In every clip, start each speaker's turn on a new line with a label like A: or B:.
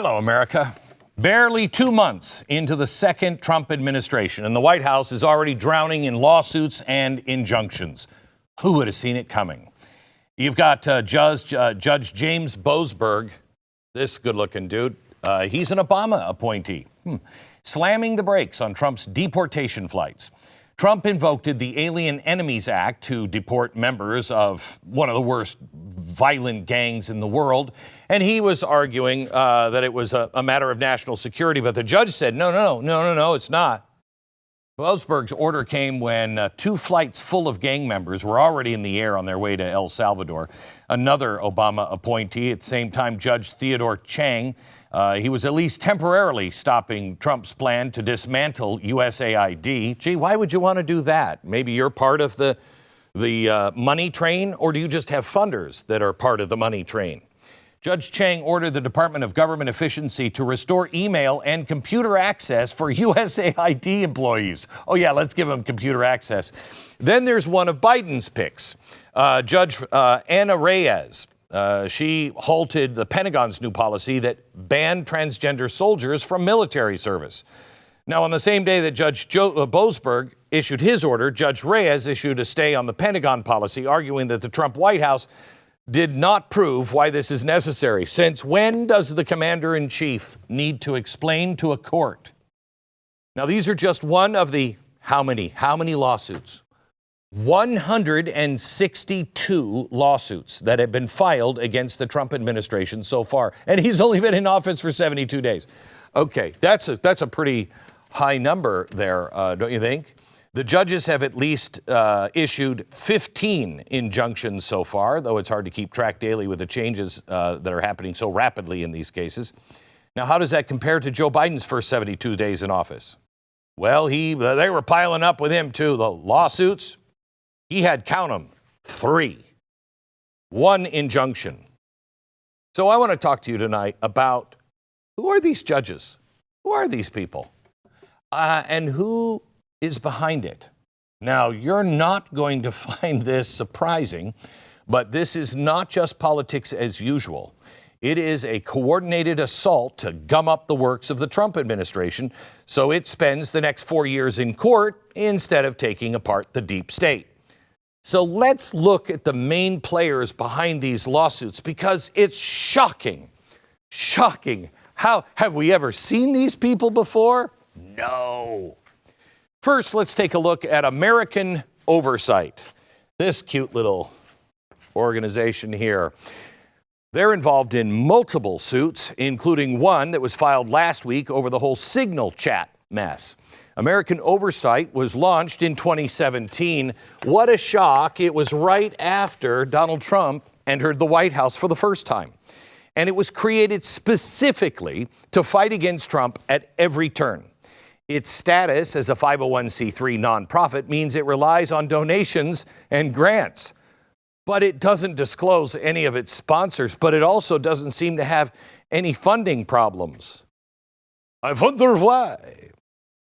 A: Hello, America. Barely 2 months into the second Trump administration, and the White House is already drowning in lawsuits and injunctions. Who would have seen it coming? You've got Judge James Boasberg, this good-looking dude. He's an Obama appointee, slamming the brakes on Trump's deportation flights. Trump invoked the Alien Enemies Act to deport members of one of the worst violent gangs in the world. And he was arguing that it was a matter of national security. But the judge said, no, it's not. Boasberg's order came when 2 flights full of gang members were already in the air on their way to El Salvador. Another Obama appointee, at the same time, Judge Theodore Chang, he was at least temporarily stopping Trump's plan to dismantle USAID. Gee, why would you want to do that? Maybe you're part of the money train, or do you just have funders that are part of the money train? Judge Chang ordered the Department of Government Efficiency to restore email and computer access for USAID employees. Oh, yeah, let's give them computer access. Then there's one of Biden's picks, Judge Anna Reyes. She halted the Pentagon's new policy that banned transgender soldiers from military service. Now, on the same day that Judge Boasberg issued his order, Judge Reyes issued a stay on the Pentagon policy, arguing that the Trump White House did not prove why this is necessary. Since when does the commander-in-chief need to explain to a court? Now, these are just one of the how many lawsuits? 162 lawsuits that have been filed against the Trump administration so far. And he's only been in office for 72 days. Okay, that's a pretty high number there, don't you think? The judges have at least issued 15 injunctions so far, though it's hard to keep track daily with the changes that are happening so rapidly in these cases. Now, how does that compare to Joe Biden's first 72 days in office? Well, they were piling up with him, too. The lawsuits, he had, count them, 3. 1 injunction. So I want to talk to you tonight about who are these judges? Who are these people? And who is behind it? Now, you're not going to find this surprising, but this is not just politics as usual. It is a coordinated assault to gum up the works of the Trump administration, so it spends the next 4 years in court instead of taking apart the deep state. So let's look at the main players behind these lawsuits, because it's shocking. Shocking. How have we ever seen these people before? No. First, let's take a look at American Oversight. This cute little organization here. They're involved in multiple suits, including one that was filed last week over the whole Signal chat mess. American Oversight was launched in 2017. What a shock. It was right after Donald Trump entered the White House for the first time. And it was created specifically to fight against Trump at every turn. Its status as a 501c3 nonprofit means it relies on donations and grants. But it doesn't disclose any of its sponsors, but it also doesn't seem to have any funding problems. I wonder why.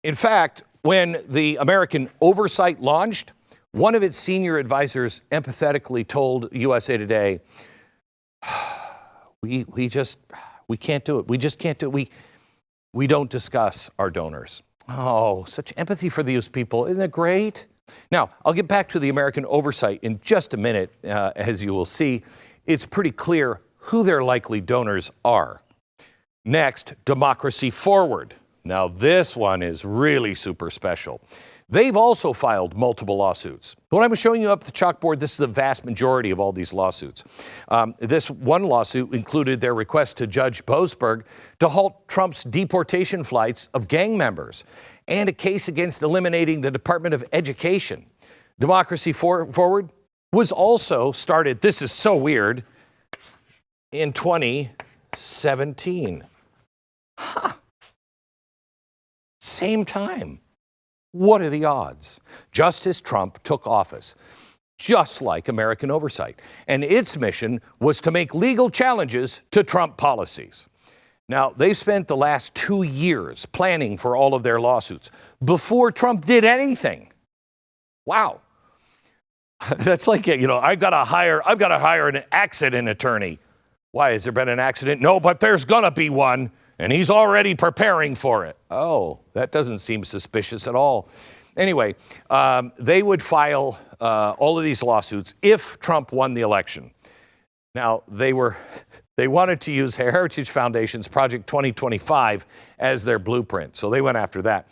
A: In fact, when the American Oversight launched, one of its senior advisors empathetically told USA Today, we can't do it. We just can't do it. We don't discuss our donors. Oh, such empathy for these people. Isn't it great? Now, I'll get back to the American Oversight in just a minute. As you will see, it's pretty clear who their likely donors are. Next, Democracy Forward. Now, this one is really super special. They've also filed multiple lawsuits. What I'm showing you up the chalkboard, this is the vast majority of all these lawsuits. This one lawsuit included their request to Judge Boasberg to halt Trump's deportation flights of gang members and a case against eliminating the Department of Education. Democracy Forward was also started, this is so weird, in 2017. Same time. What are the odds? Just as Trump took office, just like American Oversight, and its mission was to make legal challenges to Trump policies. Now, they spent the last 2 years planning for all of their lawsuits before Trump did anything. Wow. That's like, I've got to hire an accident attorney. Why, has there been an accident? No, but there's gonna be one, and he's already preparing for it. Oh, that doesn't seem suspicious at all. Anyway, they would file all of these lawsuits if Trump won the election. Now, they wanted to use Heritage Foundation's Project 2025 as their blueprint, so they went after that.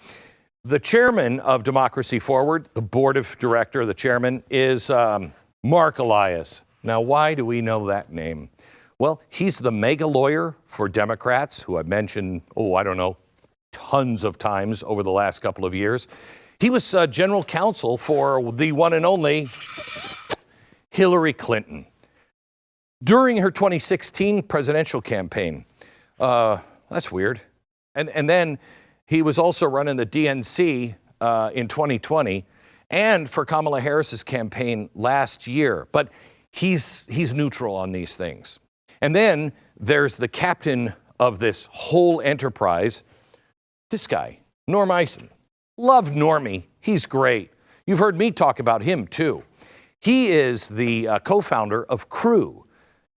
A: The chairman of Democracy Forward, the board of director, the chairman, is Mark Elias. Now, why do we know that name? Well, he's the mega lawyer for Democrats, who I've mentioned, tons of times over the last couple of years. He was general counsel for the one and only Hillary Clinton during her 2016 presidential campaign. That's weird. And then he was also running the DNC in 2020 and for Kamala Harris's campaign last year. But he's neutral on these things. And then there's the captain of this whole enterprise, this guy, Norm Eisen. Love Normie. He's great. You've heard me talk about him, too. He is the co-founder of CREW,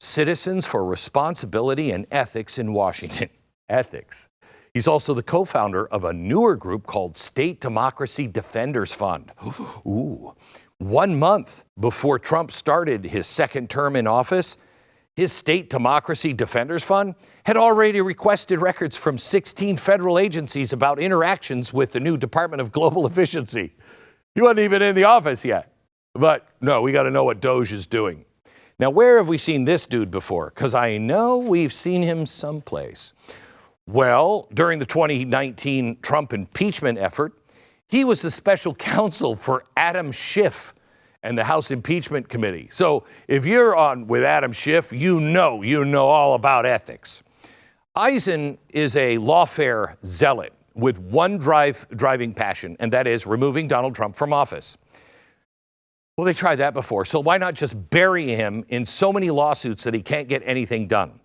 A: Citizens for Responsibility and Ethics in Washington. Ethics. He's also the co-founder of a newer group called State Democracy Defenders Fund. Ooh. 1 month before Trump started his second term in office, his State Democracy Defenders Fund had already requested records from 16 federal agencies about interactions with the new Department of Global Efficiency. He wasn't even in the office yet. But no, we got to know what Doge is doing. Now, where have we seen this dude before? Because I know we've seen him someplace. Well, during the 2019 Trump impeachment effort, he was the special counsel for Adam Schiff and the House Impeachment Committee. So if you're on with Adam Schiff, you know all about ethics. Eisen is a lawfare zealot with one driving passion, and that is removing Donald Trump from office. Well, they tried that before, so why not just bury him in so many lawsuits that he can't get anything done?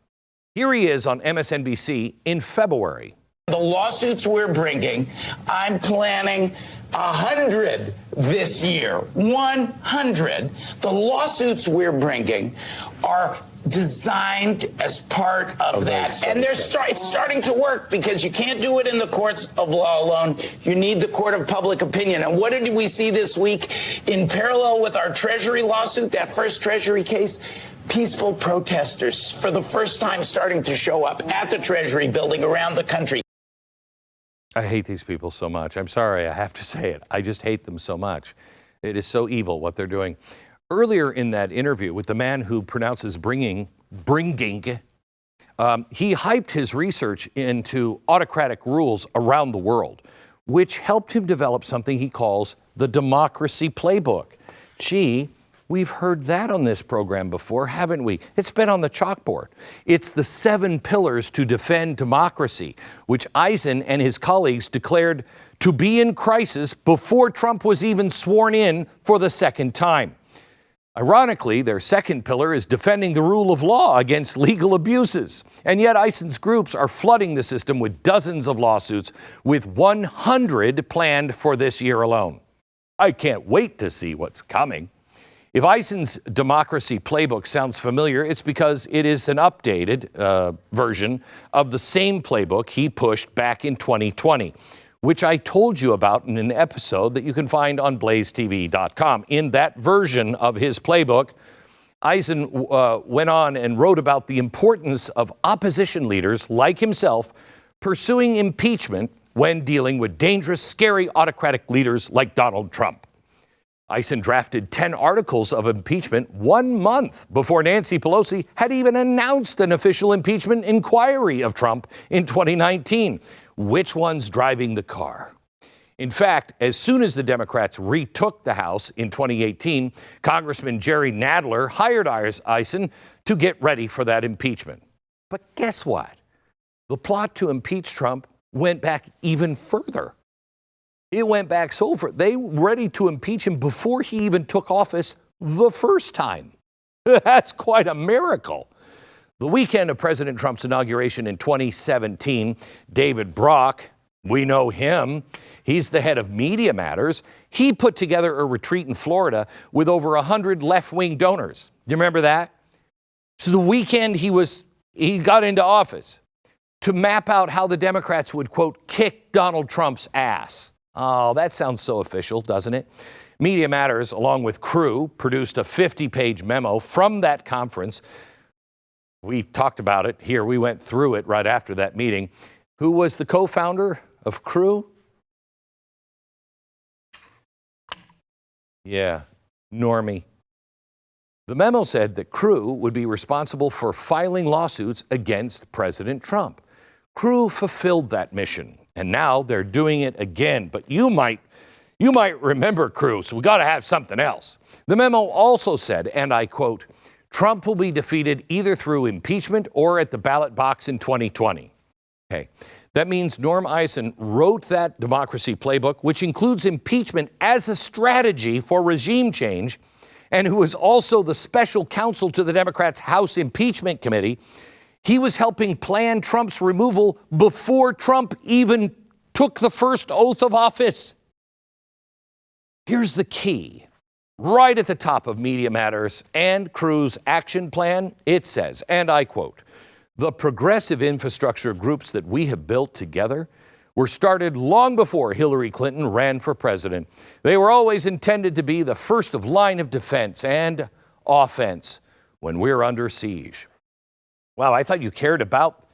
A: Here he is on MSNBC in February.
B: The lawsuits we're bringing, I'm planning 100 this year. 100. The lawsuits we're bringing are designed as part of that. And it's starting to work because you can't do it in the courts of law alone. You need the court of public opinion. And what did we see this week in parallel with our Treasury lawsuit, that first Treasury case? Peaceful protesters for the first time starting to show up at the Treasury building around the country.
A: I hate these people so much. I'm sorry, I have to say it. I just hate them so much. It is so evil what they're doing. Earlier in that interview with the man who pronounces bringing, he hyped his research into autocratic rules around the world, which helped him develop something he calls the democracy playbook. Gee, we've heard that on this program before, haven't we? It's been on the chalkboard. It's the 7 pillars to defend democracy, which Eisen and his colleagues declared to be in crisis before Trump was even sworn in for the second time. Ironically, their second pillar is defending the rule of law against legal abuses. And yet Eisen's groups are flooding the system with dozens of lawsuits, with 100 planned for this year alone. I can't wait to see what's coming. If Eisen's democracy playbook sounds familiar, it's because it is an updated version of the same playbook he pushed back in 2020, which I told you about in an episode that you can find on BlazeTV.com. In that version of his playbook, Eisen went on and wrote about the importance of opposition leaders like himself pursuing impeachment when dealing with dangerous, scary autocratic leaders like Donald Trump. Eisen drafted 10 articles of impeachment 1 month before Nancy Pelosi had even announced an official impeachment inquiry of Trump in 2019. Which one's driving the car? In fact, as soon as the Democrats retook the House in 2018, Congressman Jerry Nadler hired Eisen to get ready for that impeachment. But guess what? The plot to impeach Trump went back even further. It went back so far. They were ready to impeach him before he even took office the first time. That's quite a miracle. The weekend of President Trump's inauguration in 2017, David Brock, we know him. He's the head of Media Matters. He put together a retreat in Florida with over 100 left-wing donors. Do you remember that? So the weekend he was he got into office to map out how the Democrats would, quote, kick Donald Trump's ass. Oh, that sounds so official, doesn't it? Media Matters, along with Crew, produced a 50-page memo from that conference. We talked about it here. We went through it right after that meeting. Who was the co-founder of Crew? Yeah, Normie. The memo said that Crew would be responsible for filing lawsuits against President Trump. Crew fulfilled that mission, and now they're doing it again. But you might remember Crew, so we got to have something else. The memo also said, and I quote, Trump will be defeated either through impeachment or at the ballot box in 2020. Okay. That means Norm Eisen wrote that democracy playbook, which includes impeachment as a strategy for regime change, and who is also the special counsel to the Democrats' House Impeachment Committee. He was helping plan Trump's removal before Trump even took the first oath of office. Here's the key. Right at the top of Media Matters and Crew's action plan, it says, and I quote, the progressive infrastructure groups that we have built together were started long before Hillary Clinton ran for president. They were always intended to be the first of line of defense and offense when we're under siege. Wow, I thought you cared about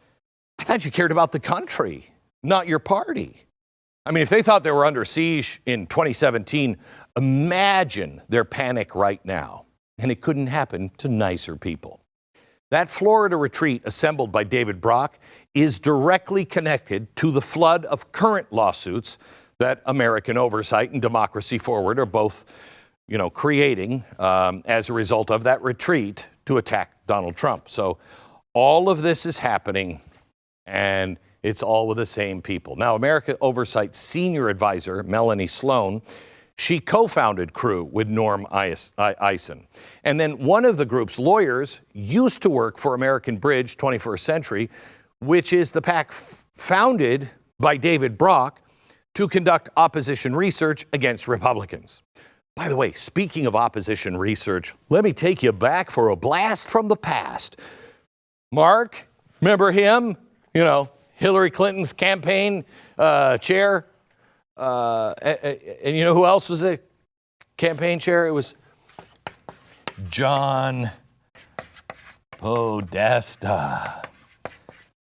A: the country, not your party. I mean, if they thought they were under siege in 2017, imagine their panic right now. And it couldn't happen to nicer people. That Florida retreat assembled by David Brock is directly connected to the flood of current lawsuits that American Oversight and Democracy Forward are both, creating as a result of that retreat to attack Donald Trump. So all of this is happening, and it's all with the same people. Now, American Oversight senior advisor Melanie Sloan, she co-founded Crew with Norm Eisen. And then one of the group's lawyers used to work for American Bridge 21st Century, which is the PAC founded by David Brock to conduct opposition research against Republicans. By the way, speaking of opposition research, let me take you back for a blast from the past. Mark, remember him? Hillary Clinton's campaign chair. And you know who else was a campaign chair? It was John Podesta.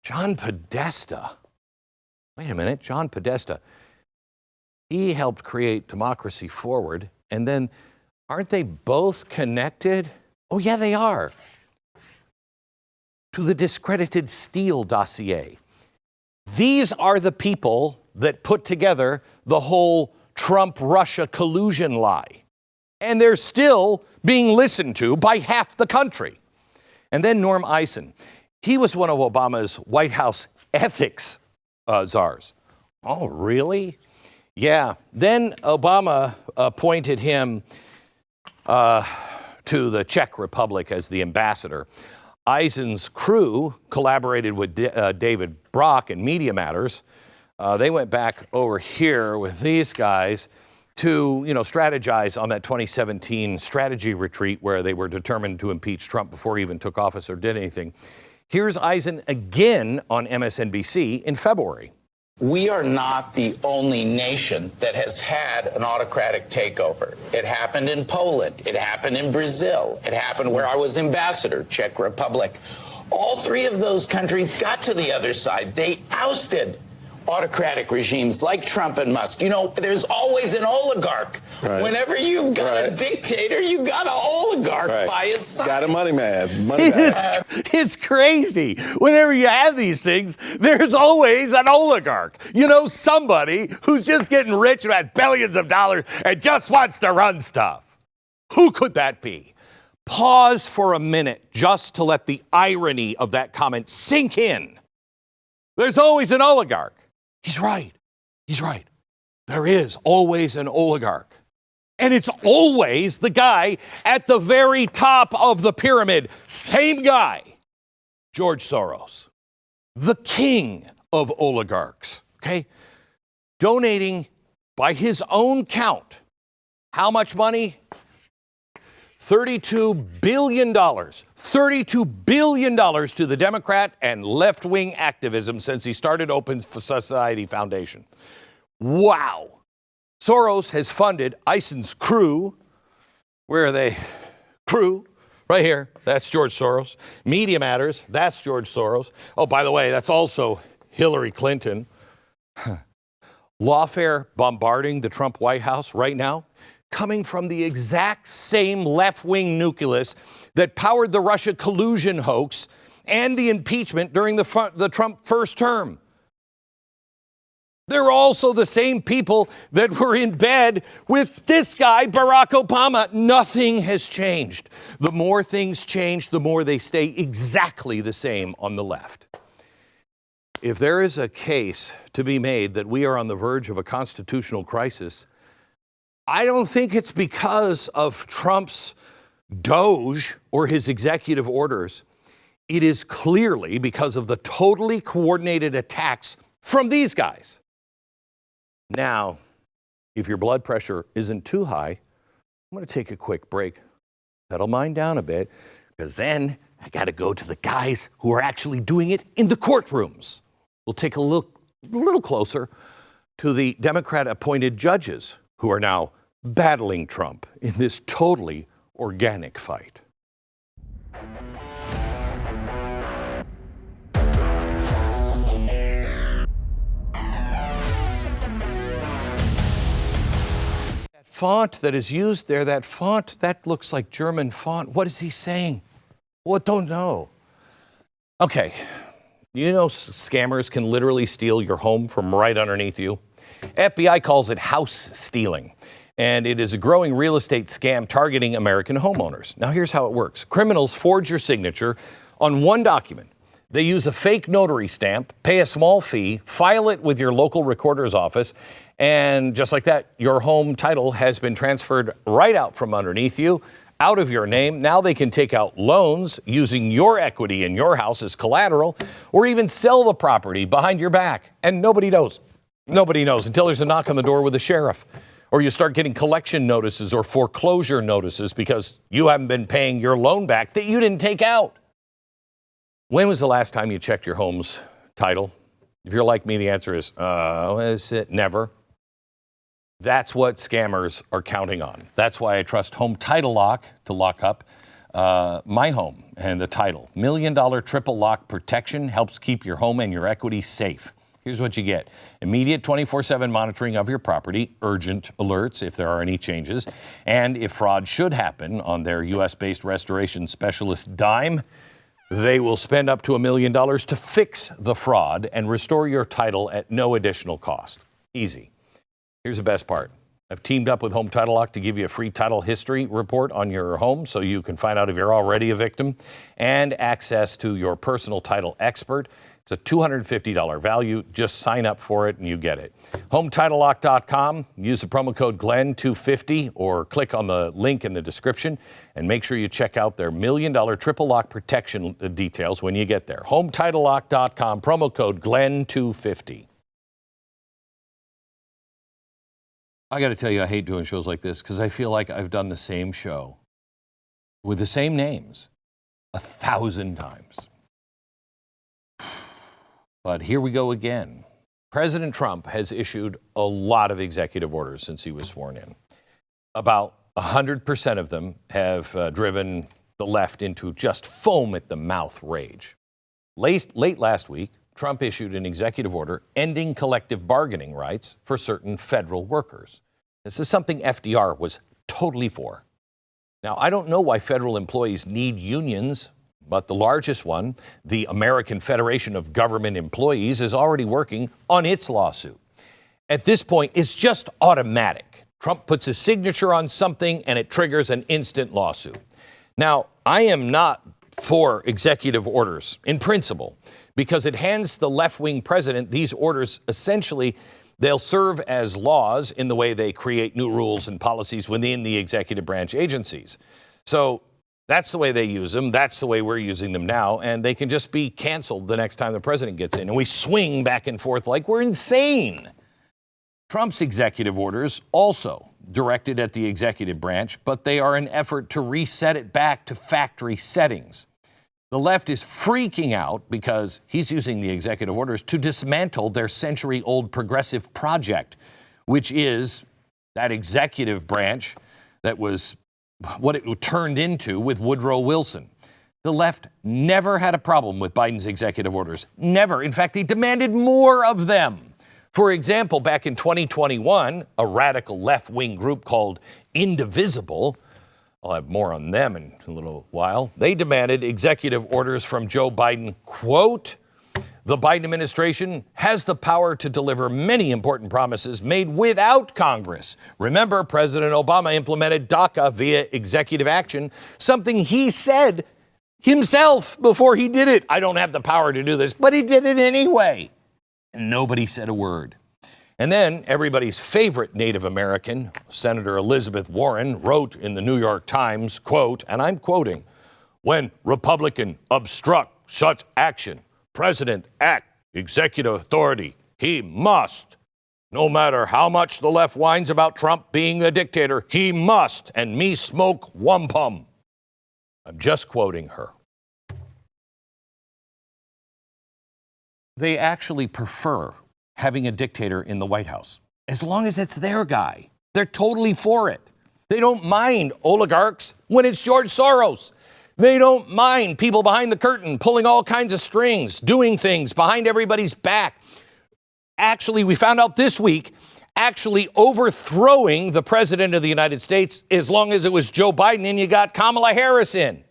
A: John Podesta. Wait a minute, John Podesta. He helped create Democracy Forward, and then aren't they both connected? Oh, yeah, they are. To the discredited Steele dossier. These are the people that put together the whole Trump-Russia collusion lie. And they're still being listened to by half the country. And then Norm Eisen. He was one of Obama's White House ethics czars. Oh, really? Yeah. Then Obama appointed him to the Czech Republic as the ambassador. Eisen's Crew collaborated with David Brock in Media Matters. They went back over here with these guys to, strategize on that 2017 strategy retreat where they were determined to impeach Trump before he even took office or did anything. Here's Eisen again on MSNBC in February.
B: We are not the only nation that has had an autocratic takeover. It happened in Poland. It happened in Brazil. It happened where I was ambassador, Czech Republic. All three of those countries got to the other side. They ousted autocratic regimes like Trump and Musk. There's always an oligarch. Right. Whenever you've got a dictator, you got an oligarch by his side.
C: Got a money man.
A: It's crazy. Whenever you have these things, there's always an oligarch. Somebody who's just getting rich and has billions of dollars and just wants to run stuff. Who could that be? Pause for a minute just to let the irony of that comment sink in. There's always an oligarch. He's right. He's right. There is always an oligarch. And it's always the guy at the very top of the pyramid. Same guy. George Soros. The king of oligarchs. Okay? Donating by his own count. How much money? $32 billion. $32 billion to the Democrat and left-wing activism since he started Open Society Foundation. Wow. Soros has funded Eisen's crew. Where are they? Crew. Right here. That's George Soros. Media Matters. That's George Soros. Oh, by the way, that's also Hillary Clinton. Lawfare bombarding the Trump White House right now, coming from the exact same left-wing nucleus that powered the Russia collusion hoax and the impeachment during the Trump first term. They're also the same people that were in bed with this guy, Barack Obama. Nothing has changed. The more things change, the more they stay exactly the same on the left. If there is a case to be made that we are on the verge of a constitutional crisis, I don't think it's because of Trump's doge or his executive orders. It is clearly because of the totally coordinated attacks from these guys. Now, if your blood pressure isn't too high, I'm going to take a quick break, settle mine down a bit, because then I got to go to the guys who are actually doing it in the courtrooms. We'll take a little closer to the Democrat-appointed judges who are now battling Trump in this totally organic fight. Font that is used there, that font, that looks like German font. What is he saying? Well, don't know. Okay, you know scammers can literally steal your home from right underneath you. FBI calls it house stealing, and it is a growing real estate scam targeting American homeowners. Now, here's how it works. Criminals forge your signature on one document. They use a fake notary stamp, pay a small fee, file it with your local recorder's office, and just like that, your home title has been transferred right out from underneath you, out of your name. Now they can take out loans using your equity in your house as collateral, or even sell the property behind your back. And nobody knows. Nobody knows until there's a knock on the door with the sheriff, or you start getting collection notices or foreclosure notices because you haven't been paying your loan back that you didn't take out. When was the last time you checked your home's title? If you're like me, the answer is never. That's what scammers are counting on. That's why I trust Home Title Lock to lock up my home and the title. $1 million triple lock protection helps keep your home and your equity safe. Here's what you get. Immediate 24/7 monitoring of your property, urgent alerts if there are any changes, and if fraud should happen on their U.S.-based restoration specialist dime, they will spend up to $1 million to fix the fraud and restore your title at no additional cost. Easy. Here's the best part. I've teamed up with Home Title Lock to give you a free title history report on your home so you can find out if you're already a victim, and access to your personal title expert. It's a $250 value. Just sign up for it and you get it. HomeTitleLock.com. Use the promo code GLEN250 or click on the link in the description and make sure you check out their $1 million triple lock protection details when you get there. HomeTitleLock.com, promo code GLEN250. I got to tell you, I hate doing shows like this because I feel like I've done the same show with the same names 1,000 times. But here we go again. President Trump has issued a lot of executive orders since he was sworn in. About 100% of them have driven the left into just foam at the mouth rage. Late last week, Trump issued an executive order ending collective bargaining rights for certain federal workers. This is something FDR was totally for. Now, I don't know why federal employees need unions, but the largest one, the American Federation of Government Employees, is already working on its lawsuit. At this point, it's just automatic. Trump puts his signature on something and it triggers an instant lawsuit. Now, I am not for executive orders in principle, because it hands the left-wing president these orders. Essentially, they'll serve as laws in the way they create new rules and policies within the executive branch agencies. So that's the way they use them. That's the way we're using them now. And they can just be canceled the next time the president gets in. And we swing back and forth like we're insane. Trump's executive orders also directed at the executive branch, but they are an effort to reset it back to factory settings. The left is freaking out because he's using the executive orders to dismantle their century-old progressive project, which is that executive branch that was what it turned into with Woodrow Wilson. The left never had a problem with Biden's executive orders. Never. In fact, they demanded more of them. For example, back in 2021, a radical left-wing group called Indivisible, I'll have more on them in a little while, they demanded executive orders from Joe Biden, quote, "The Biden administration has the power to deliver many important promises made without Congress. Remember, President Obama implemented DACA via executive action, something he said himself before he did it. I don't have the power to do this, but he did it anyway." And nobody said a word. And then everybody's favorite Native American, Senator Elizabeth Warren, wrote in the New York Times, quote, and I'm quoting, "When Republican obstruct such action, President act executive authority. He must. No matter how much the left whines about Trump being the dictator, he must. And me smoke wampum." I'm just quoting her. They actually prefer having a dictator in the White House, as long as it's their guy. They're totally for it. They don't mind oligarchs when it's George Soros. They don't mind people behind the curtain pulling all kinds of strings, doing things behind everybody's back. Actually, we found out this week, actually overthrowing the president of the United States as long as it was Joe Biden and you got Kamala Harris in.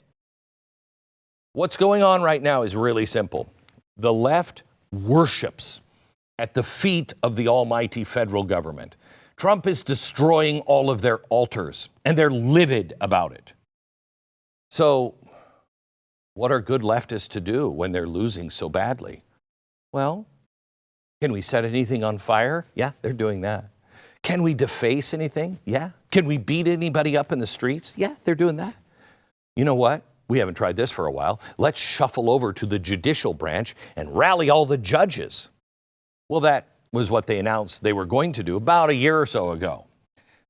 A: What's going on right now is really simple. The left worships at the feet of the almighty federal government. Trump is destroying all of their altars, and they're livid about it. So what are good leftists to do when they're losing so badly? Well, can we set anything on fire? Yeah, they're doing that. Can we deface anything? Yeah. Can we beat anybody up in the streets? Yeah, they're doing that. You know what? We haven't tried this for a while. Let's shuffle over to the judicial branch and rally all the judges. Well, that was what they announced they were going to do about a year or so ago.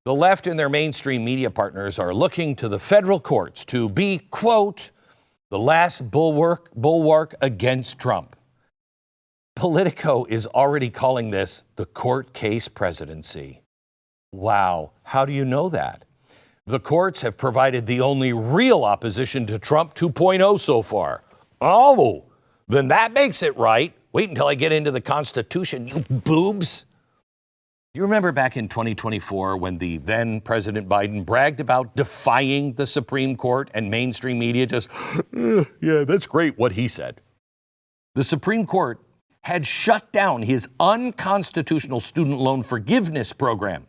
A: The left and their mainstream media partners are looking to the federal courts to be, quote, the last bulwark against Trump. Politico is already calling this the court case presidency. Wow, how do you know that? The courts have provided the only real opposition to Trump 2.0 so far. Oh, then that makes it right. Wait until I get into the Constitution, you boobs. You remember back in 2024 when the then President Biden bragged about defying the Supreme Court and mainstream media just, yeah, that's great what he said. The Supreme Court had shut down his unconstitutional student loan forgiveness program.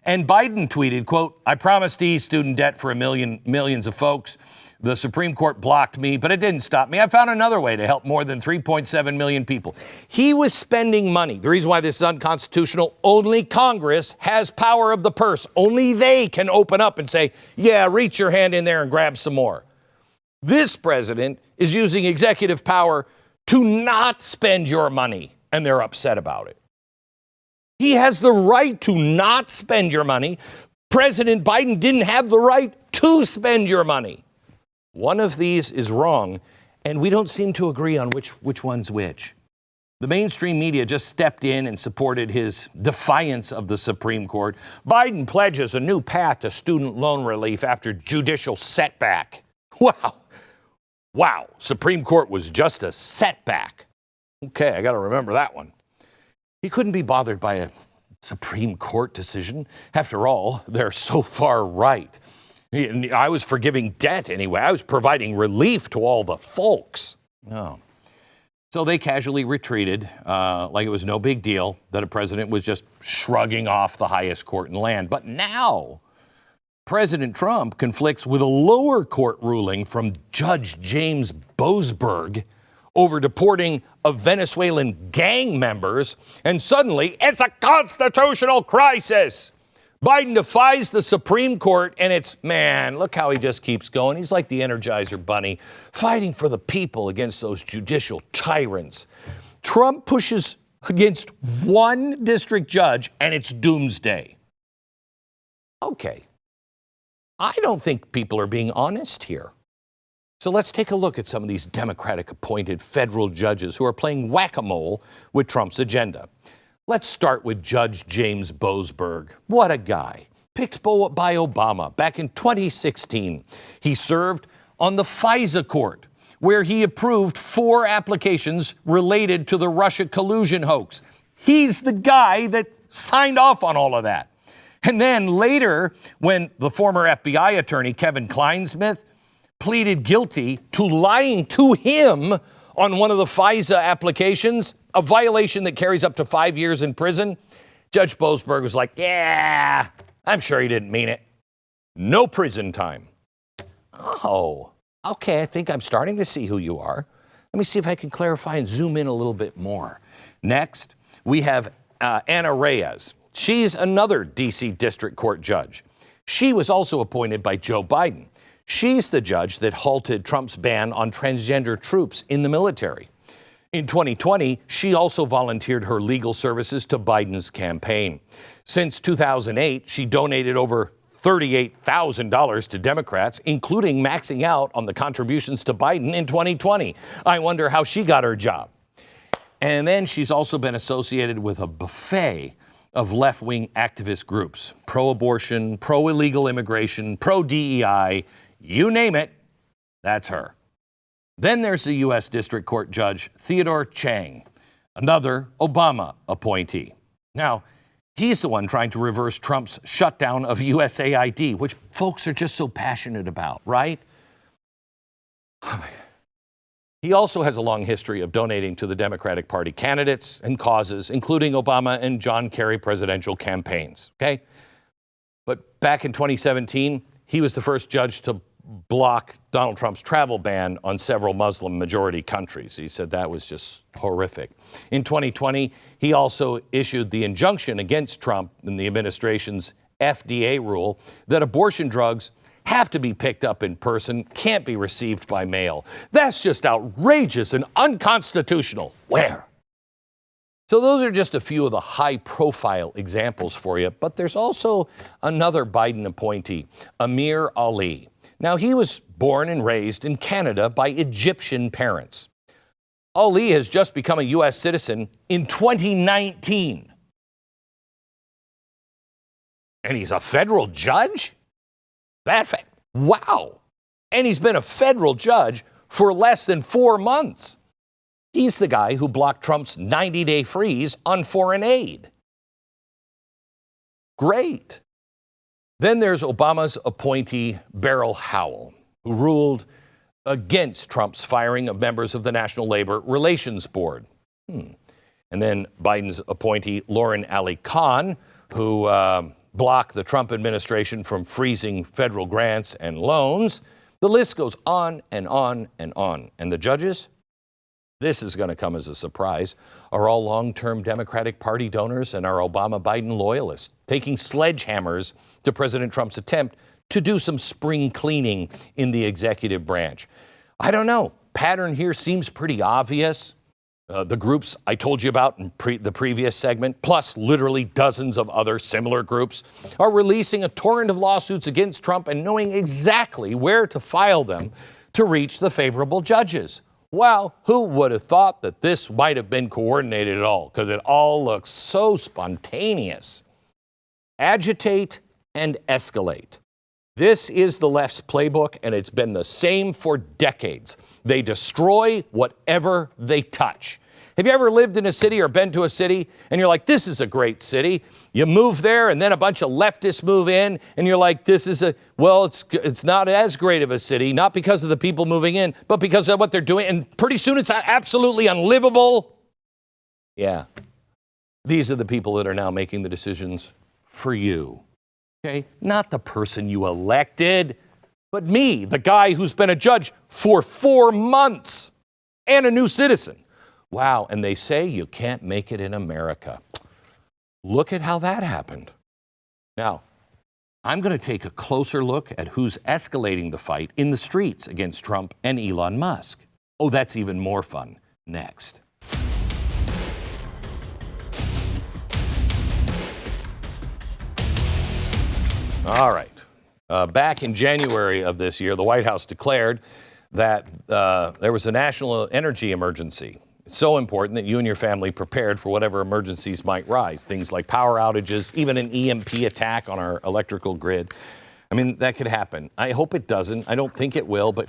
A: And Biden tweeted, quote, "I promised to ease student debt for millions of folks. The Supreme Court blocked me, but it didn't stop me. I found another way to help more than 3.7 million people." He was spending money. The reason why this is unconstitutional, only Congress has power of the purse. Only they can open up and say, yeah, reach your hand in there and grab some more. This president is using executive power to not spend your money, and they're upset about it. He has the right to not spend your money. President Biden didn't have the right to spend your money. One of these is wrong, and we don't seem to agree on which one's which. The mainstream media just stepped in and supported his defiance of the Supreme Court. Biden pledges a new path to student loan relief after judicial setback. Wow. Supreme Court was just a setback. Okay, I got to remember that one. He couldn't be bothered by a Supreme Court decision. After all, they're so far right. I was forgiving debt anyway. I was providing relief to all the folks. No. So they casually retreated like it was no big deal that a president was just shrugging off the highest court in the land. But now President Trump conflicts with a lower court ruling from Judge James Boasberg over deporting of Venezuelan gang members, and suddenly it's a constitutional crisis. Biden defies the Supreme Court, and it's, man, look how he just keeps going. He's like the Energizer Bunny, fighting for the people against those judicial tyrants. Trump pushes against one district judge, and it's doomsday. Okay, I don't think people are being honest here. So let's take a look at some of these Democratic-appointed federal judges who are playing whack-a-mole with Trump's agenda. Let's start with Judge James Boasberg. What a guy. Picked by Obama back in 2016. He served on the FISA court, where he approved 4 applications related to the Russia collusion hoax. He's the guy that signed off on all of that. And then later, when the former FBI attorney, Kevin Kleinsmith, pleaded guilty to lying to him on one of the FISA applications, a violation that carries up to 5 years in prison, Judge Boasberg was like, yeah, I'm sure he didn't mean it. No prison time. Oh, okay, I think I'm starting to see who you are. Let me see if I can clarify and zoom in a little bit more. Next, we have Anna Reyes. She's another D.C. District Court judge. She was also appointed by Joe Biden. She's the judge that halted Trump's ban on transgender troops in the military. In 2020, she also volunteered her legal services to Biden's campaign. Since 2008, she donated over $38,000 to Democrats, including maxing out on the contributions to Biden in 2020. I wonder how she got her job. And then she's also been associated with a buffet of left-wing activist groups, pro-abortion, pro-illegal immigration, pro-DEI, you name it, that's her. Then there's the U.S. District Court Judge Theodore Chang, another Obama appointee. Now, he's the one trying to reverse Trump's shutdown of USAID, which folks are just so passionate about, right? He also has a long history of donating to the Democratic Party candidates and causes, including Obama and John Kerry presidential campaigns, okay? But back in 2017, he was the first judge to block Donald Trump's travel ban on several Muslim-majority countries. He said that was just horrific. In 2020, he also issued the injunction against Trump and the administration's FDA rule that abortion drugs have to be picked up in person, can't be received by mail. That's just outrageous and unconstitutional. Where? So those are just a few of the high-profile examples for you, but there's also another Biden appointee, Amir Ali. Now, he was born and raised in Canada by Egyptian parents. Ali has just become a U.S. citizen in 2019. And he's a federal judge? Wow. And he's been a federal judge for less than 4 months. He's the guy who blocked Trump's 90-day freeze on foreign aid. Great. Then there's Obama's appointee, Beryl Howell, who ruled against Trump's firing of members of the National Labor Relations Board. And then Biden's appointee, Lauren Ali Khan, who blocked the Trump administration from freezing federal grants and loans. The list goes on and on and on. And the judges? This is going to come as a surprise, are all long-term Democratic Party donors and are Obama-Biden loyalists, taking sledgehammers to President Trump's attempt to do some spring cleaning in the executive branch. I don't know. Pattern here seems pretty obvious. The groups I told you about in the previous segment, plus literally dozens of other similar groups, are releasing a torrent of lawsuits against Trump and knowing exactly where to file them to reach the favorable judges. Well, who would have thought that this might have been coordinated at all? Because it all looks so spontaneous. Agitate and escalate. This is the left's playbook, and it's been the same for decades. They destroy whatever they touch. Have you ever lived in a city or been to a city and you're like, this is a great city? You move there and then a bunch of leftists move in and you're like, it's not as great of a city, not because of the people moving in, but because of what they're doing. And pretty soon it's absolutely unlivable. Yeah. These are the people that are now making the decisions for you. Okay? Not the person you elected, but me, the guy who's been a judge for 4 months and a new citizen. Wow, and they say you can't make it in America. Look at how that happened. Now, I'm going to take a closer look at who's escalating the fight in the streets against Trump and Elon Musk. Oh, that's even more fun. Next. All right. Back in January of this year, the White House declared that there was a national energy emergency. It's so important that you and your family prepared for whatever emergencies might rise. Things like power outages, even an EMP attack on our electrical grid. I mean, that could happen. I hope it doesn't. I don't think it will, but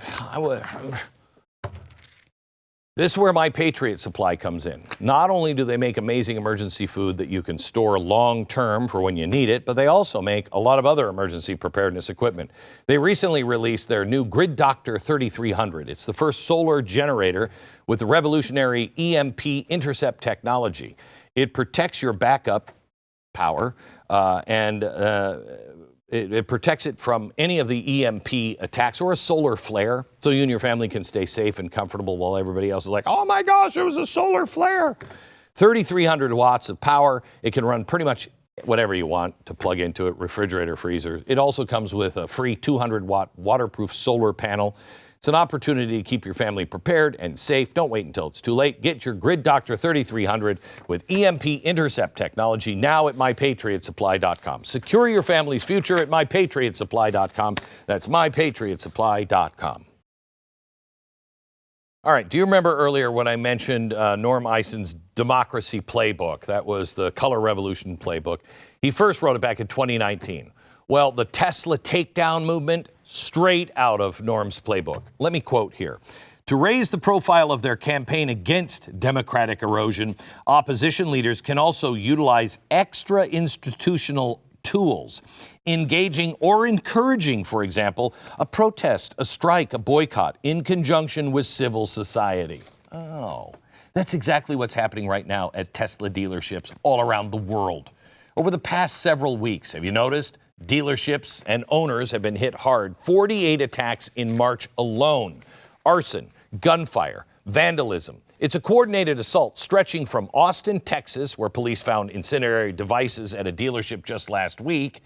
A: this is where My Patriot Supply comes in. Not only do they make amazing emergency food that you can store long term for when you need it, but they also make a lot of other emergency preparedness equipment. They recently released their new Grid Doctor 3300. It's the first solar generator with the revolutionary EMP intercept technology. It protects your backup power and it protects it from any of the EMP attacks or a solar flare, so you and your family can stay safe and comfortable while everybody else is like, oh my gosh, it was a solar flare. 3,300 watts of power. It can run pretty much whatever you want to plug into it, refrigerator, freezer. It also comes with a free 200-watt waterproof solar panel. It's an opportunity to keep your family prepared and safe. Don't wait until it's too late. Get your Grid Doctor 3300 with EMP intercept technology now at mypatriotsupply.com. Secure your family's future at mypatriotsupply.com. That's mypatriotsupply.com. All right, do you remember earlier when I mentioned Norm Eison's Democracy Playbook? That was the Color Revolution Playbook. He first wrote it back in 2019. Well, the Tesla takedown movement, straight out of Norm's playbook. Let me quote here. To raise the profile of their campaign against democratic erosion, opposition leaders can also utilize extra institutional tools, engaging or encouraging, for example, a protest, a strike, a boycott in conjunction with civil society. Oh, that's exactly what's happening right now at Tesla dealerships all around the world. Over the past several weeks, have you noticed? Dealerships and owners have been hit hard. 48 attacks in March alone. Arson, gunfire, vandalism. It's a coordinated assault stretching from Austin, Texas, where police found incendiary devices at a dealership just last week,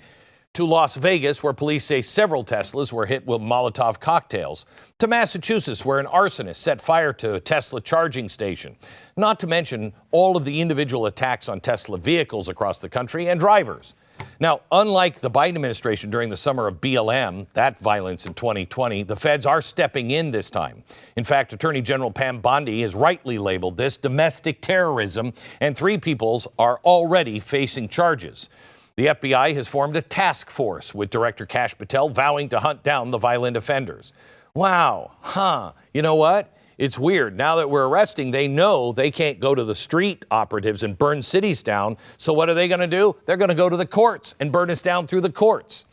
A: to Las Vegas, where police say several Teslas were hit with Molotov cocktails, to Massachusetts, where an arsonist set fire to a Tesla charging station, not to mention all of the individual attacks on Tesla vehicles across the country and drivers. Now, unlike the Biden administration during the summer of BLM, that violence in 2020, the feds are stepping in this time. In fact, Attorney General Pam Bondi has rightly labeled this domestic terrorism, and 3 people are already facing charges. The FBI has formed a task force with Director Kash Patel vowing to hunt down the violent offenders. Wow, you know what? It's weird. Now that we're arresting, they know they can't go to the street operatives and burn cities down. So what are they going to do? They're going to go to the courts and burn us down through the courts.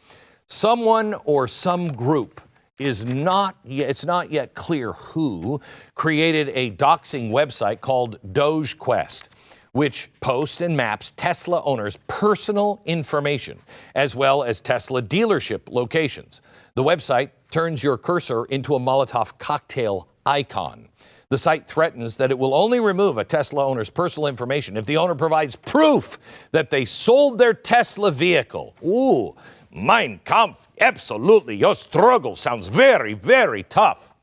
A: Someone or some group it's not yet clear who created a doxing website called DogeQuest, which posts and maps Tesla owners' personal information, as well as Tesla dealership locations. The website turns your cursor into a Molotov cocktail icon. The site threatens that it will only remove a Tesla owner's personal information if the owner provides proof that they sold their Tesla vehicle. Ooh, Mein Kampf, absolutely. Your struggle sounds very, very tough.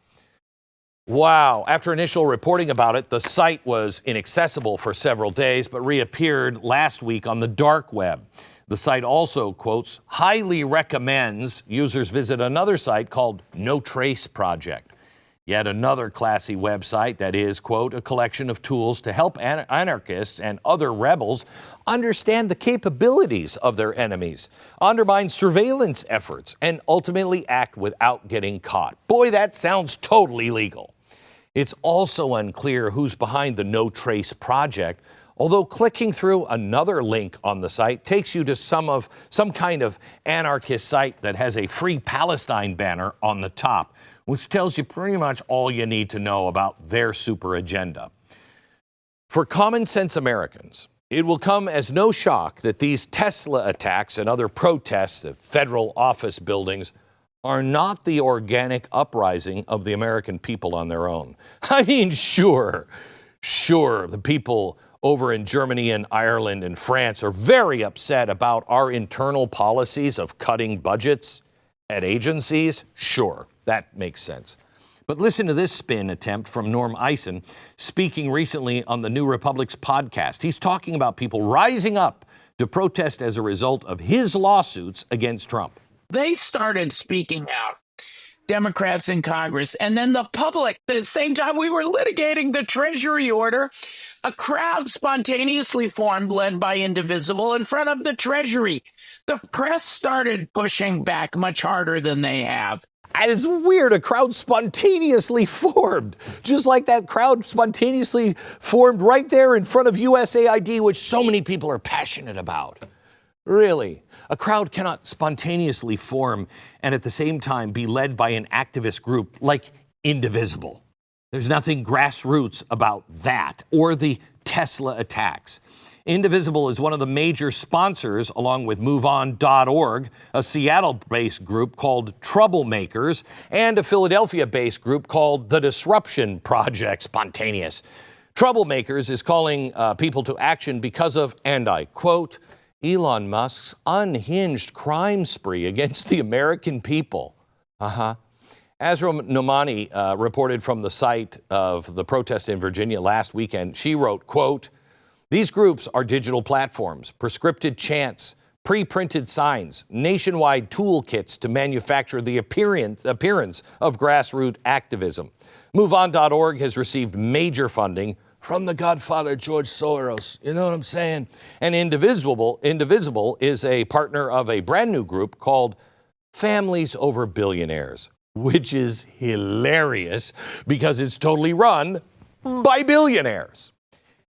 A: Wow. After initial reporting about it, the site was inaccessible for several days, but reappeared last week on the dark web. The site also, quotes, highly recommends users visit another site called No Trace Project. Yet another classy website that is, quote, a collection of tools to help anarchists and other rebels understand the capabilities of their enemies, undermine surveillance efforts, and ultimately act without getting caught. Boy, that sounds totally legal. It's also unclear who's behind the No Trace Project, although clicking through another link on the site takes you to some kind of anarchist site that has a Free Palestine banner on the top, which tells you pretty much all you need to know about their super agenda. For common sense Americans, it will come as no shock that these Tesla attacks and other protests at federal office buildings are not the organic uprising of the American people on their own. I mean, sure, the people over in Germany and Ireland and France are very upset about our internal policies of cutting budgets at agencies. Sure, that makes sense. But listen to this spin attempt from Norm Eison, speaking recently on the New Republic's podcast. He's talking about people rising up to protest as a result of his lawsuits against Trump.
C: They started speaking out, Democrats in Congress, and then the public. At the same time we were litigating the Treasury order, a crowd spontaneously formed, led by Indivisible, in front of the Treasury. The press started pushing back much harder than they have.
A: And it's weird, a crowd spontaneously formed, just like that crowd spontaneously formed right there in front of USAID, which so many people are passionate about. Really, a crowd cannot spontaneously form and at the same time be led by an activist group like Indivisible. There's nothing grassroots about that or the Tesla attacks. Indivisible is one of the major sponsors, along with MoveOn.org, a Seattle-based group called Troublemakers, and a Philadelphia-based group called The Disruption Project Spontaneous. Troublemakers is calling people to action because of, and I quote, Elon Musk's unhinged crime spree against the American people. Azra Nomani reported from the site of the protest in Virginia last weekend. She wrote, quote, these groups are digital platforms, prescripted chants, pre-printed signs, nationwide toolkits to manufacture the appearance of grassroots activism. MoveOn.org has received major funding from the godfather George Soros. You know what I'm saying? And Indivisible is a partner of a brand new group called Families Over Billionaires, which is hilarious because it's totally run by billionaires.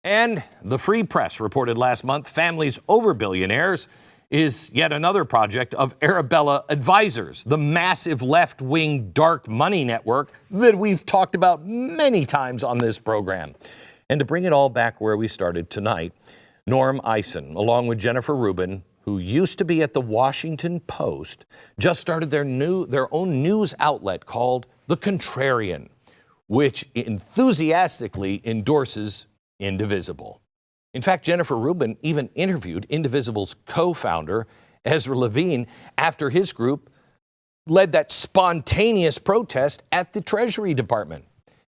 A: And the Free Press reported last month Families Over Billionaires is yet another project of Arabella Advisors, the massive left-wing dark money network that we've talked about many times on this program. And to bring it all back where we started tonight, Norm Eisen, along with Jennifer Rubin, who used to be at the Washington Post, just started their own news outlet called The Contrarian, which enthusiastically endorses Indivisible. In fact, Jennifer Rubin even interviewed Indivisible's co-founder, Ezra Levine, after his group led that spontaneous protest at the Treasury Department.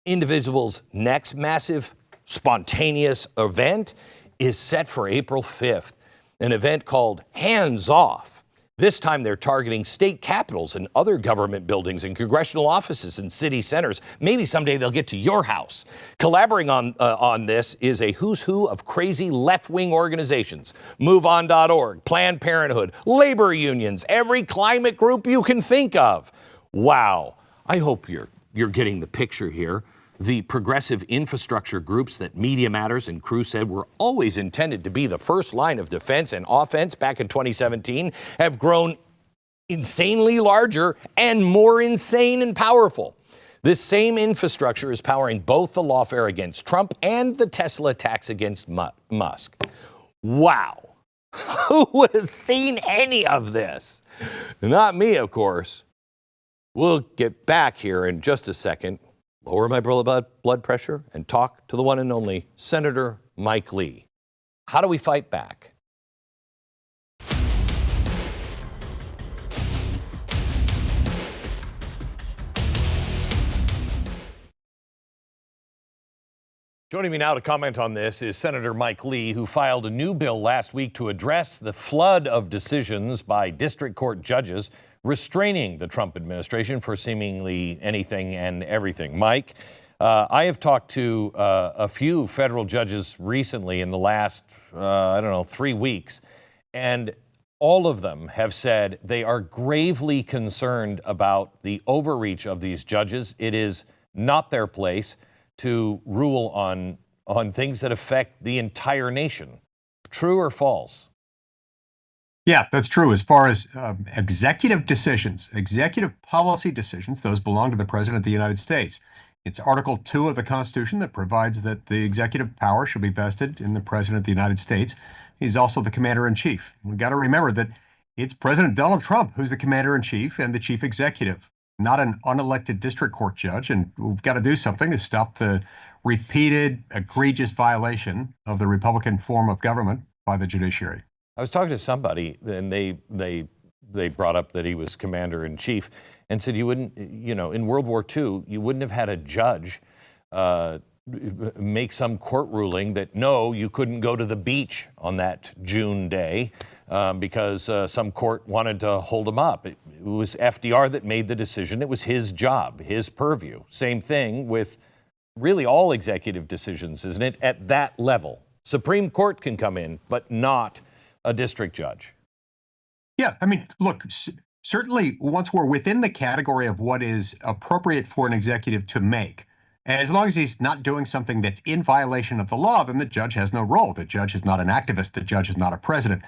A: Indivisible's next massive spontaneous event is set for April 5th, an event called Hands Off. This time they're targeting state capitals and other government buildings and congressional offices and city centers. Maybe someday they'll get to your house. Collaborating on this is a who's who of crazy left-wing organizations. MoveOn.org, Planned Parenthood, labor unions, every climate group you can think of. Wow. I hope you're getting the picture here. The progressive infrastructure groups that Media Matters and Crew said were always intended to be the first line of defense and offense back in 2017 have grown insanely larger and more insane and powerful. This same infrastructure is powering both the lawfare against Trump and the Tesla attacks against Musk. Wow. Who would have seen any of this? Not me, of course. We'll get back here in just a second. Lower my blood pressure and talk to the one and only Senator Mike Lee. How do we fight back? Joining me now to comment on this is Senator Mike Lee, who filed a new bill last week to address the flood of decisions by district court judges restraining the Trump administration for seemingly anything and everything. Mike, I have talked to a few federal judges recently in the last, 3 weeks, and all of them have said they are gravely concerned about the overreach of these judges. It is not their place to rule on things that affect the entire nation. True or false?
D: Yeah, that's true. As far as executive decisions, executive policy decisions, those belong to the President of the United States. It's Article 2 of the Constitution that provides that the executive power shall be vested in the President of the United States. He's also the Commander-in-Chief. We've got to remember that it's President Donald Trump who's the Commander-in-Chief and the Chief Executive, not an unelected district court judge. And we've got to do something to stop the repeated, egregious violation of the Republican form of government by the judiciary.
A: I was talking to somebody, and they brought up that he was commander-in-chief and said you wouldn't, in World War II, you wouldn't have had a judge make some court ruling that no, you couldn't go to the beach on that June day because some court wanted to hold him up. It was FDR that made the decision. It was his job, his purview. Same thing with really all executive decisions, isn't it? At that level, Supreme Court can come in, but not a district judge.
D: Yeah, I mean, look, certainly once we're within the category of what is appropriate for an executive to make, as long as he's not doing something that's in violation of the law, then the judge has no role. The judge is not an activist. The judge is not a president.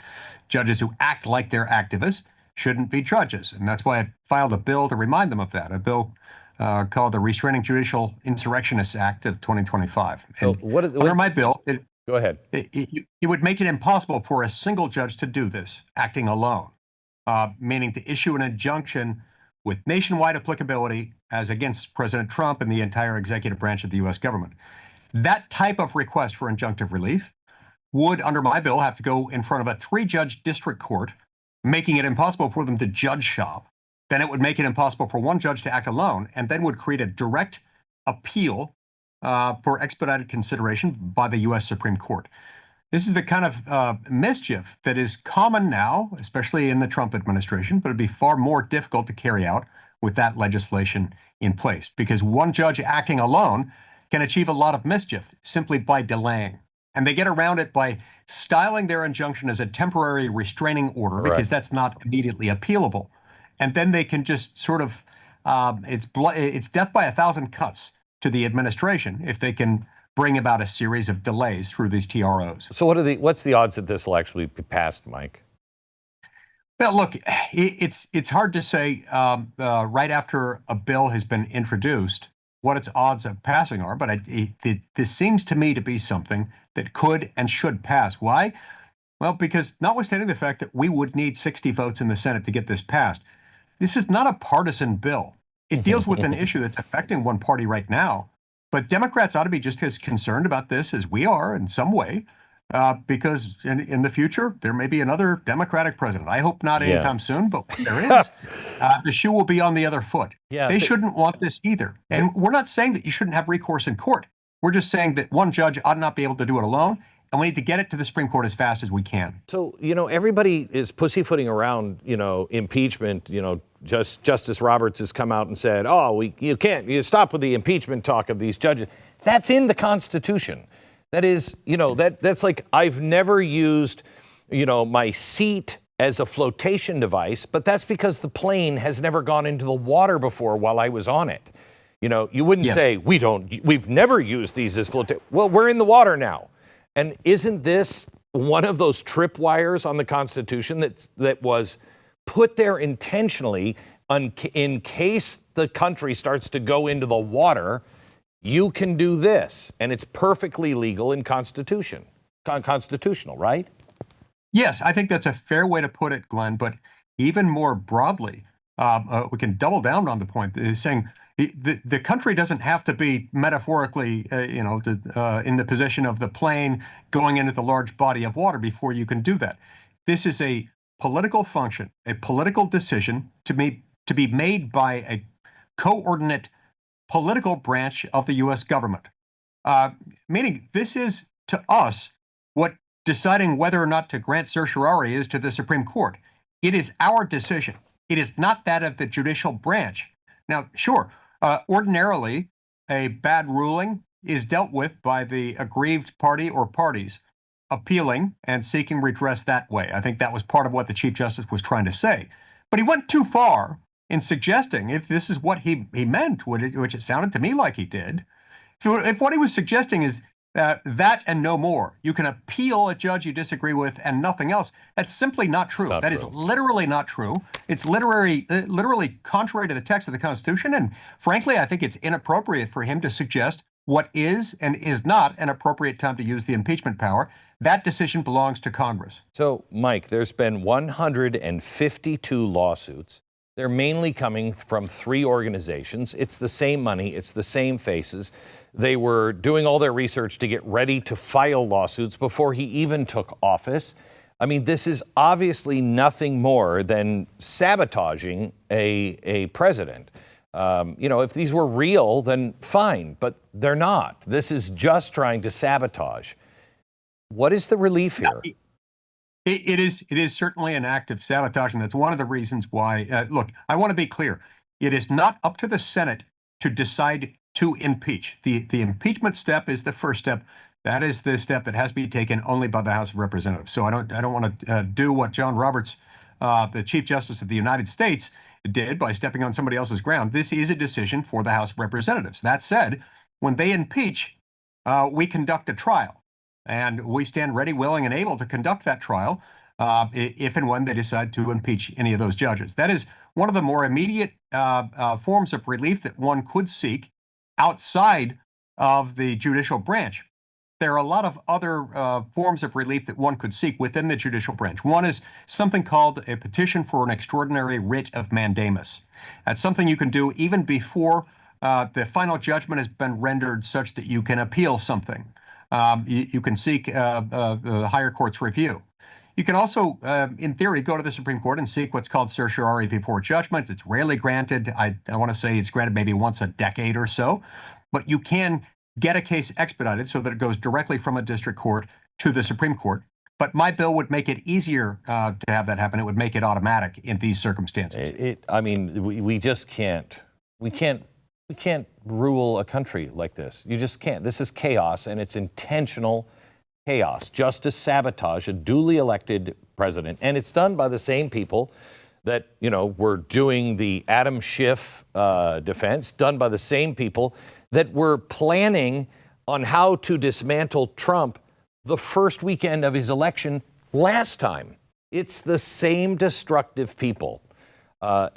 D: Judges who act like they're activists shouldn't be judges. And that's why I filed a bill to remind them of that, a bill called the Restraining Judicial Insurrectionists Act of 2025. And
A: So
D: under my bill,
A: go ahead.
D: it would make it impossible for a single judge to do this, acting alone, meaning to issue an injunction with nationwide applicability as against President Trump and the entire executive branch of the U.S. government. That type of request for injunctive relief would, under my bill, have to go in front of a 3-judge district court, making it impossible for them to judge shop. Then it would make it impossible for one judge to act alone, and then would create a direct appeal for expedited consideration by the U.S. Supreme Court. This is the kind of mischief that is common now, especially in the Trump administration, but it'd be far more difficult to carry out with that legislation in place, because one judge acting alone can achieve a lot of mischief simply by delaying. And they get around it by styling their injunction as a temporary restraining order, because that's not immediately appealable. And then they can just sort of, it's death by 1,000 cuts to the administration if they can bring about a series of delays through these TROs.
A: So what's the odds that this will actually be passed, Mike?
D: Well, look, it's hard to say right after a bill has been introduced what its odds of passing are, but this seems to me to be something that could and should pass. Why? Well, because notwithstanding the fact that we would need 60 votes in the Senate to get this passed, this is not a partisan bill. It deals with an issue that's affecting one party right now. But Democrats ought to be just as concerned about this as we are in some way, because in the future, there may be another Democratic president. I hope not anytime soon, but when there is, the shoe will be on the other foot. They shouldn't want this either. And we're not saying that you shouldn't have recourse in court. We're just saying that one judge ought not be able to do it alone, and we need to get it to the Supreme Court as fast as we can.
A: So, everybody is pussyfooting around, impeachment. Justice Roberts has come out and said, you stop with the impeachment talk of these judges. That's in the Constitution. That is, that's like, I've never used, my seat as a flotation device, but that's because the plane has never gone into the water before while I was on it. You wouldn't say, we've never used these as flotation. Well, we're in the water now. And isn't this one of those tripwires on the Constitution that was put there intentionally in case the country starts to go into the water? You can do this, and it's perfectly legal and constitutional, right?
D: Yes, I think that's a fair way to put it, Glenn. But even more broadly, we can double down on the point, saying the country doesn't have to be metaphorically, in the position of the plane going into the large body of water before you can do that. This is a political function, a political decision to be made by a coordinate political branch of the U.S. government. Meaning this is, to us, what deciding whether or not to grant certiorari is to the Supreme Court. It is our decision. It is not that of the judicial branch. Now, sure, ordinarily, a bad ruling is dealt with by the aggrieved party or parties, appealing and seeking redress that way. I think that was part of what the Chief Justice was trying to say. But he went too far in suggesting, if this is what he meant, which it sounded to me like he did, if what he was suggesting is that and no more, you can appeal a judge you disagree with and nothing else, that's simply not true. That is literally not true. It's literally contrary to the text of the Constitution. And frankly, I think it's inappropriate for him to suggest what is and is not an appropriate time to use the impeachment power. That decision belongs to Congress.
A: So, Mike, there's been 152 lawsuits. They're mainly coming from 3 organizations. It's the same money. It's the same faces. They were doing all their research to get ready to file lawsuits before he even took office. I mean, this is obviously nothing more than sabotaging a president. If these were real, then fine, but they're not. This is just trying to sabotage. What is the relief here?
D: It is certainly an act of sabotage, and that's one of the reasons why, look, I want to be clear. It is not up to the Senate to decide to impeach. The impeachment step is the first step. That is the step that has to be taken only by the House of Representatives. So I don't want to do what John Roberts, the Chief Justice of the United States, did by stepping on somebody else's ground. This is a decision for the House of Representatives. That said, when they impeach, we conduct a trial. And we stand ready, willing, and able to conduct that trial if and when they decide to impeach any of those judges. That is one of the more immediate forms of relief that one could seek outside of the judicial branch. There are a lot of other forms of relief that one could seek within the judicial branch. One is something called a petition for an extraordinary writ of mandamus. That's something you can do even before the final judgment has been rendered such that you can appeal something. You can seek a higher court's review. You can also, in theory, go to the Supreme Court and seek what's called certiorari before judgment. It's rarely granted. I want to say it's granted maybe once a decade or so. But you can get a case expedited so that it goes directly from a district court to the Supreme Court. But my bill would make it easier to have that happen. It would make it automatic in these circumstances.
A: We just can't. We can't rule a country like this. You just can't. This is chaos, and it's intentional chaos, just to sabotage a duly elected president. And it's done by the same people that, were doing the Adam Schiff defense, done by the same people that were planning on how to dismantle Trump the first weekend of his election last time. It's the same destructive people. I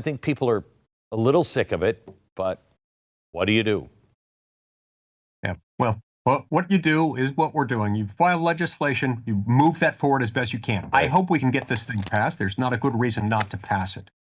A: think people are a little sick of it, but what do you do?
D: Yeah, well, what you do is what we're doing. You file legislation, you move that forward as best you can. Right. I hope we can get this thing passed. There's not a good reason not to pass it.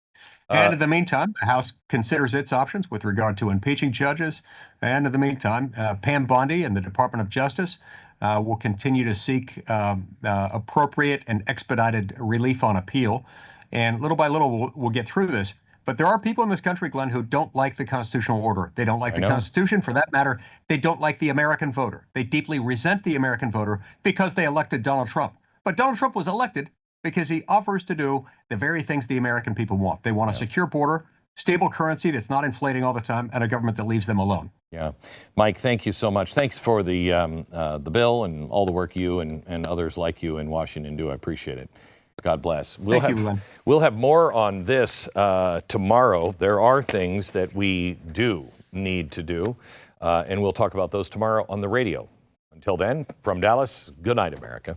D: And in the meantime, the House considers its options with regard to impeaching judges. And in the meantime, Pam Bondi and the Department of Justice will continue to seek appropriate and expedited relief on appeal. And little by little, we'll get through this. But there are people in this country, Glenn, who don't like the constitutional order. They don't like the Constitution. For that matter, they don't like the American voter. They deeply resent the American voter because they elected Donald Trump. But Donald Trump was elected because he offers to do the very things the American people want. They want a secure border, stable currency that's not inflating all the time, and a government that leaves them alone. Yeah.
A: Mike, thank you so much. Thanks for the bill and all the work you and others like you in Washington do. I appreciate it. God bless. We'll have more on this tomorrow. There are things that we do need to do, and we'll talk about those tomorrow on the radio. Until then, from Dallas, good night, America.